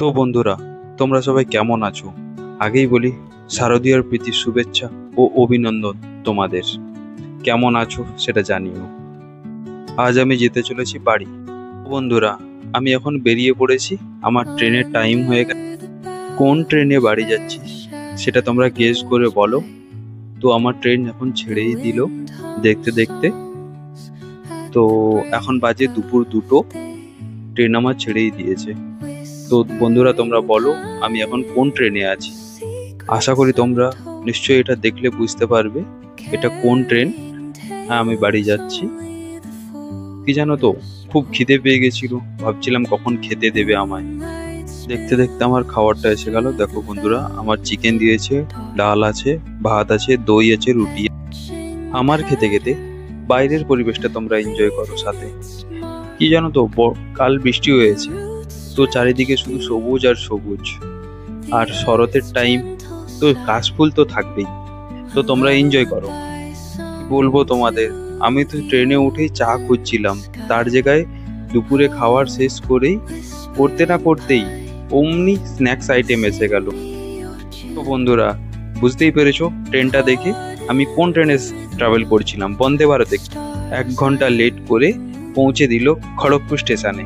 তো বন্ধুরা, তোমরা সবাই কেমন আছো? আগেই বলি, শারদীয়ার প্রীতি শুভেচ্ছা ও অভিনন্দন তোমাদের। কেমন আছো সেটা জানিও। আজ আমি যেতে চলেছি বাড়ি। বন্ধুরা, আমি এখন বেরিয়ে পড়েছি। আমার ট্রেনের টাইম হয়ে গেছে। কোন ট্রেনে বাড়ি যাচ্ছি সেটা তোমরা গেস করে বলো। তো আমার ট্রেন এখন ছেড়েই দিল দেখতে দেখতে। তো এখন বাজে দুপুর 2টো। ট্রেন আমার ছেড়েই দিয়েছে। তো বন্ধুরা, তোমরা বলো আমি এখন কোন ট্রেনে আছি। আশা করি তোমরা নিশ্চয়ই এটা দেখলে বুঝতে পারবে এটা কোন ট্রেন। হ্যাঁ, আমি বাড়ি যাচ্ছি। কি জানো তো, খুব খিদে পেয়ে গেছিল, ভাবছিলাম কখন খেতে দেবে আমায়। দেখতে দেখতে আমার খাবারটা এসে গেল। দেখো বন্ধুরা, আমার চিকেন দিয়েছে, ডাল আছে, ভাত আছে, দই আছে, রুটি আছে। আমার খেতে খেতে বাইরের পরিবেশটা তোমরা এনজয় করো সাথে। কি জানো তো, কাল বৃষ্টি হয়েছে, তো চারিদিকে শুধু সবুজ আর সবুজ। আর শরতের টাইম, তো কাশফুল তো থাকবেই। তো তোমরা এনজয় করো। কি বলবো তোমাদের, আমি তো ট্রেনে উঠেই চা খুঁজছিলাম, তার জায়গায় দুপুরে খাওয়ার শেষ করেই করতে না করতেই অমনি স্ন্যাক্স আইটেম এসে গেল। তো বন্ধুরা, বুঝতেই পেরেছো ট্রেনটা দেখে আমি কোন ট্রেনে ট্রাভেল করছিলাম। বন্দে ভারতে 1 ঘন্টা লেট করে পৌঁছে দিল খড়গপুর স্টেশনে।